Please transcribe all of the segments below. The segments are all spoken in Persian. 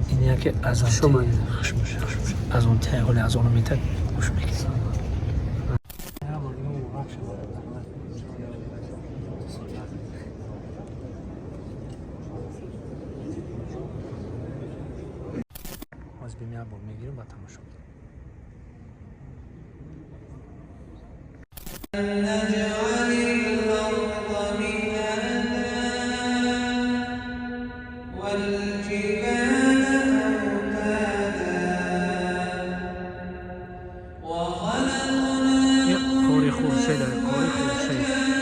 اینه که از آن شما از اون ته حالی از اونو میتر گوش میکنی. از بیمی عبال میگیرم با تماشا کاری خورشید داره، کاری خورشید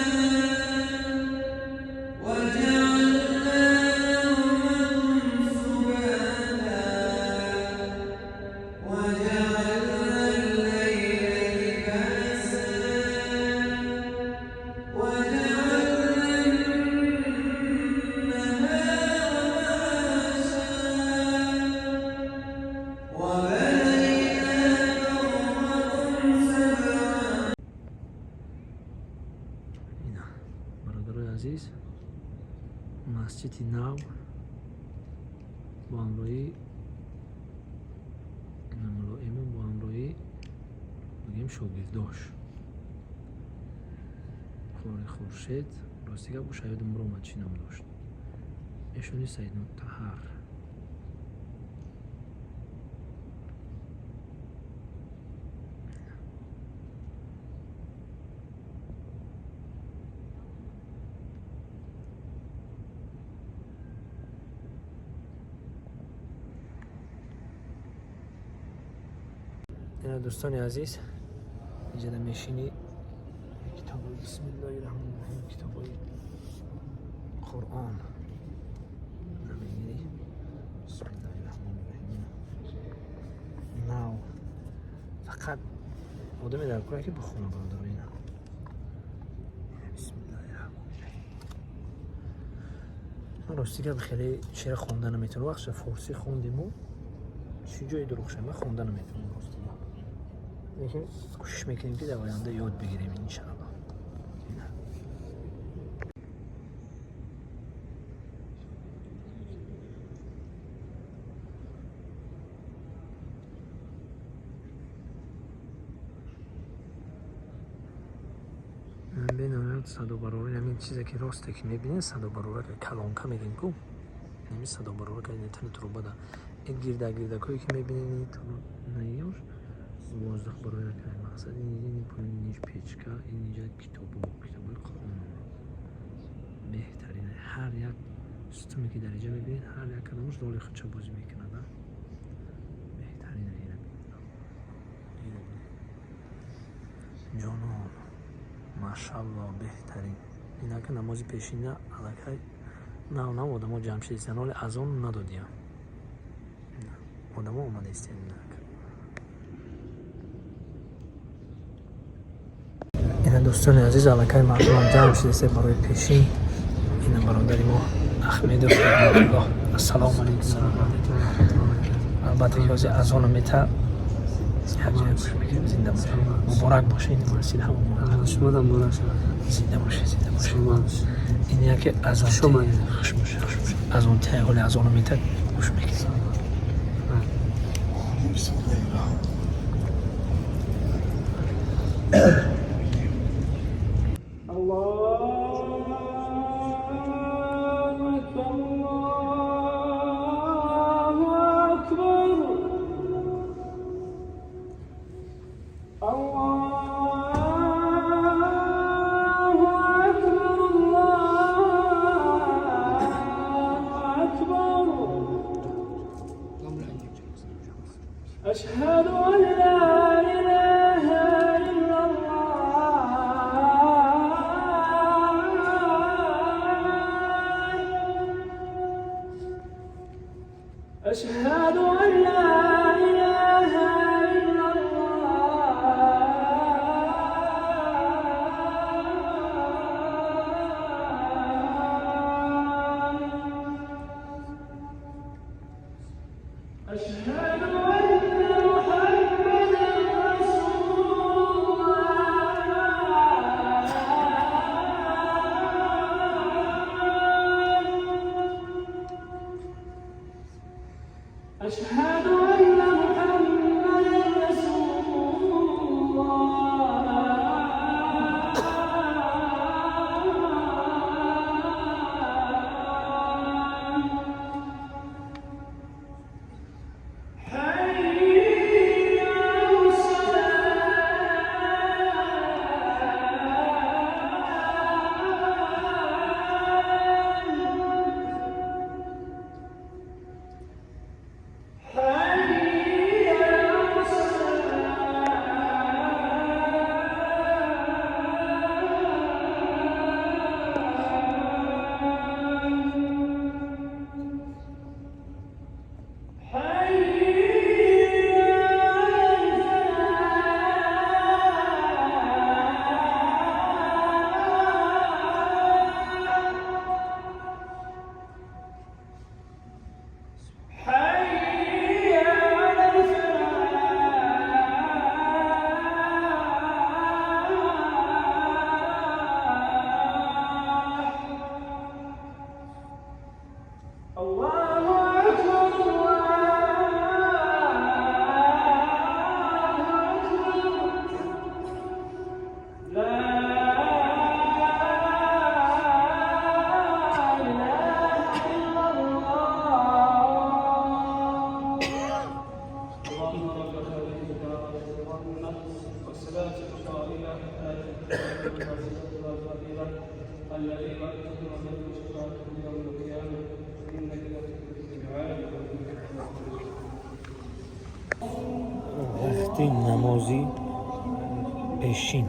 عزیز. مسجد نو با همراهی ملائمه با همراهی بگیم شاگرداش خاری خورشید راستی که با شاید عمر اومد چی نام داشت ایشونی سید مطهر دوستان عزیز اینجا میشینی کتاب بسم الله الرحمن الرحیم کتاب قرآن نمیگیری بسم الله الرحمن الرحیم نو فقط آدمی در کاری که بخونه برادر اینا بسم الله الرحمن الرحیم من راستی که خیلی شعر خوندن نمیتونم وقت فارسی خوندیم و چی جایی دروغ شد من خوندن نمیتونم راستی لیکن کوشش میکنیم که در آینده یاد بگیریم انشاءالله. ببینید صدا برابر همین چیزی که راسته که میبینید صدا برابر که کلانکا میگیم کو نمی صدا برابر که اینترنت رو بده این گردگی که میبینید تو نیوش واضح برای نکنه مقصد این پایین نیش پیچکا این اینجا کتابو قرآن بهترینه هر یک ستونی که در اینجا میبینید هر یک کدامش رول خودش بازی میکنه بهترینه اینه جانان ماشاءالله بهترین اینا که نمازی پیشینه علاکه نه آدم ها جمع شدیستن حال از آن ندادیم آدم ها آمده استین این دوستان عزیز علاقه مردم جمع شده برای پیشین این برادری ما احمد و الله السلام علیکم البته که از آن میتر زنده باشه مبارک باشه این مرسید همون شما دم مبارک زنده باشه این یکی از آن شما خوش باشه از اون ته حالی از آن میتر خوش میکنید أشهد أن لا إله إلا الله أشهد أن لا إله إلا الله أشهد اللهم رب هذه الدعوة التامة والصلاة القائمة آت الفضيلة الذي وأنت وخير شفاعة يوم القيامة إنك لا تخلف الميعاد وقتی نمازی بشین.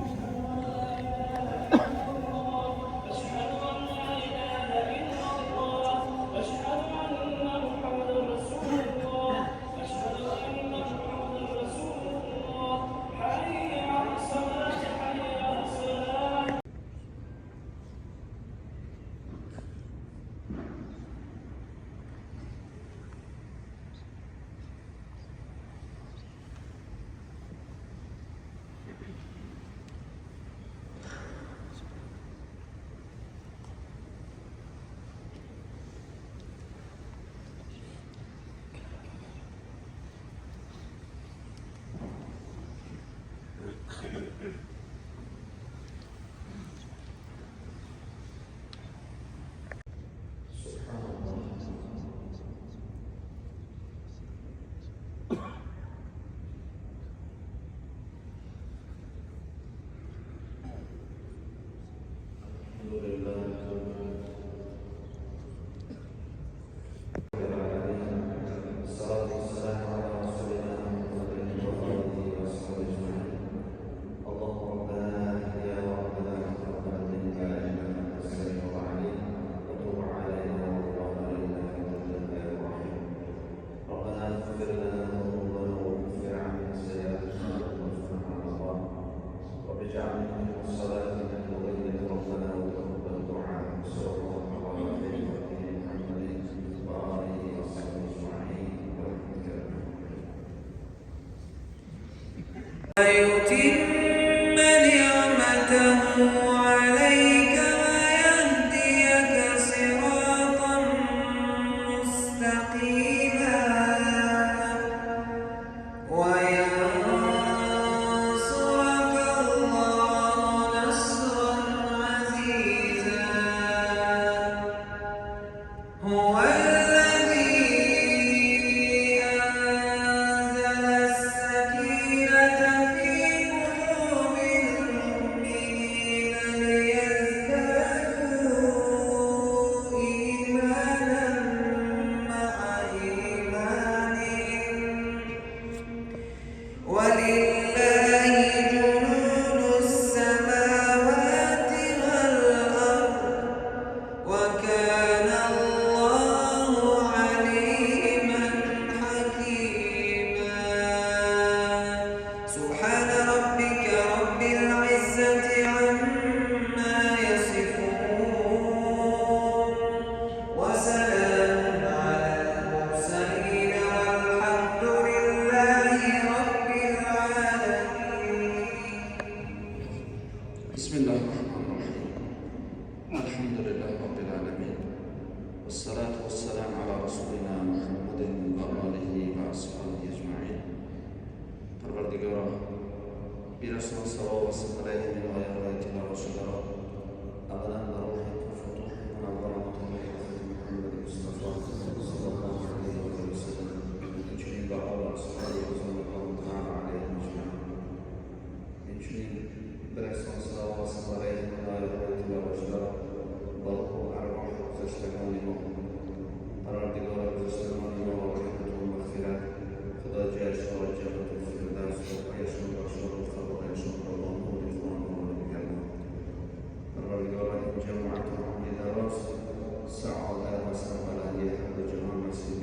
ويتم نعمته عليك ويهديك صراطا مستقيما وينصرك الله نصرا عزيزا هو الذي أنزل السكينة في قلوب المؤمنين ليزدادوا إيمانا مع إيمانهم ولله جنود السماوات والأرض وكان الله عليما حكيما سبحان ربك رب العزة عما يصفون وسلام على المرسلين والحمد لله رب العالمين. بسم الله الرحمن الرحيم الحمد لله رب العالمين والصلاة والسلام على رسولنا محمد وآله وأصحابه أجمعين. Parvardigara bir Resul sallallahu aleyhi ve sellem'in ayetleri ve şunlara abadan da ruhu futuh munawwaratan li Muhammed Mustafa sallallahu aleyhi ve sellem için ve Allah subhanahu wa ta'ala aleyhi ecmaîn. için bir Resul sallallahu aleyhi ve sellem'in ayetleri ve şunlara balhu arwah tashtaghalimu Parvardigara bizistemanı ve rahmetu ve mağfiret Khuda jaz ve cennet الفردوس ويشمل أشرار الخلق ويشمل الله ورضوانه ورضوانه الرجال جمعتهم إلى رأس سعى وسعى هي حد جمال مسجد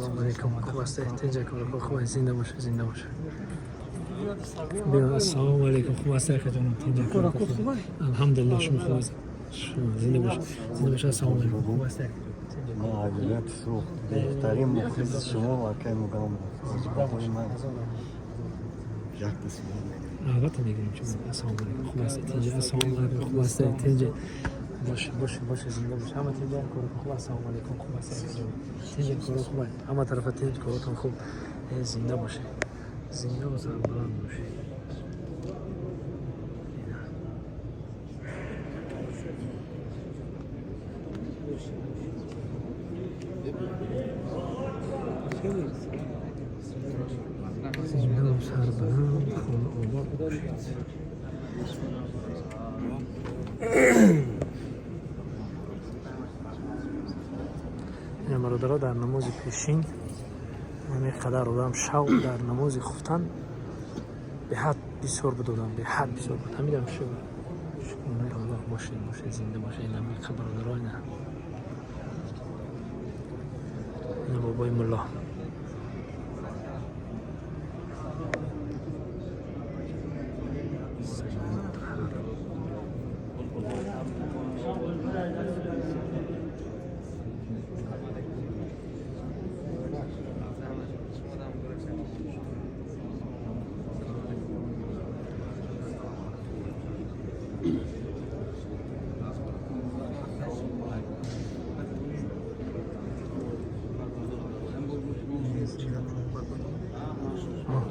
سلام علیکم. خوب هستی؟ تنجا کار خوب زنده باشه زنده باشه. بیا السلام علیکم. خوب هستی خدمت تنجا کار خوب. الحمدلله شما خوب هست. شما زنده باشه زنده باشه. السلام علیکم. خوب هستی؟ ما عجلات السوق بهترین مخلص شما و که مقام از من جهت اسمی البته میگیم چون السلام علیکم. خوب هستی تنجا؟ السلام علیکم. خوب هستی تنجا؟ باشه زنده باشه. همه تنجا کار خوب. السلام علیکم. خوب هستی تنجا کار خوبه. همه طرف تنجا کارتون خوب. زنده باشه زنده و سربلند باشه. زنده و سربلند خون آباد باشید. این برادرها در نماز پیشین من قدر آدم شوق در نماز خفتن به حد بسیار بدادم به حد بسیار بود. همیدم شکر الله باشه زنده باشه. این همه برادرها این بابای ملا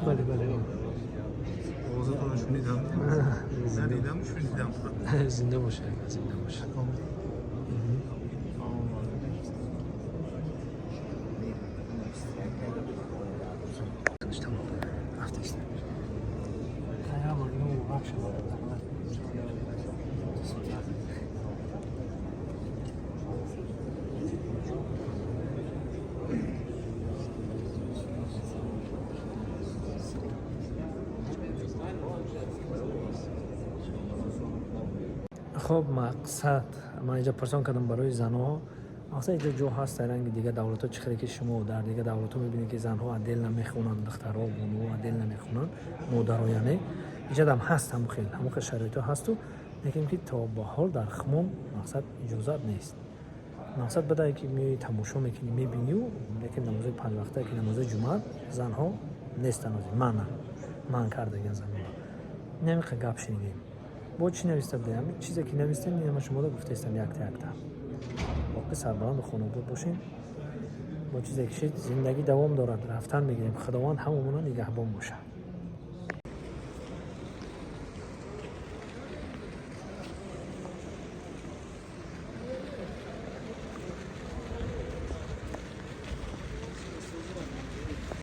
بله اوضاعتون شنیدم ندیدم شنیدم زنده باشه زنده باشه. خب مقصد من اینجا پرسان کردم برای زنها. مقصد اینجا جو هست در رنگ دیگه دولت ها چخیلی که شما در دیگه دولت ها میبینید که زنها دل نمیخونن، دخترها بونو دل نمیخونن، مادرها یعنی اینجا هم هست همون خیلی همون شرایط ها هست و لیکن که تا به حال در خمام مقصد اجازت نیست. مقصد بده که می تماشا میکنی میبینی و لیکن نماز 5 وقته که نماز جمعه زنها نیستن از من کردگان زنها نمیخواد گپ شنیدیم. با چی نوشته بودیم؟ همین چیزی که نوشتیم میام شما رو گفته استم یک تا باقی سربلند خانواده باشین. با چیزی که زندگی دوام دارد رفتن میگیریم. خداوند هممون نگهبان باشه.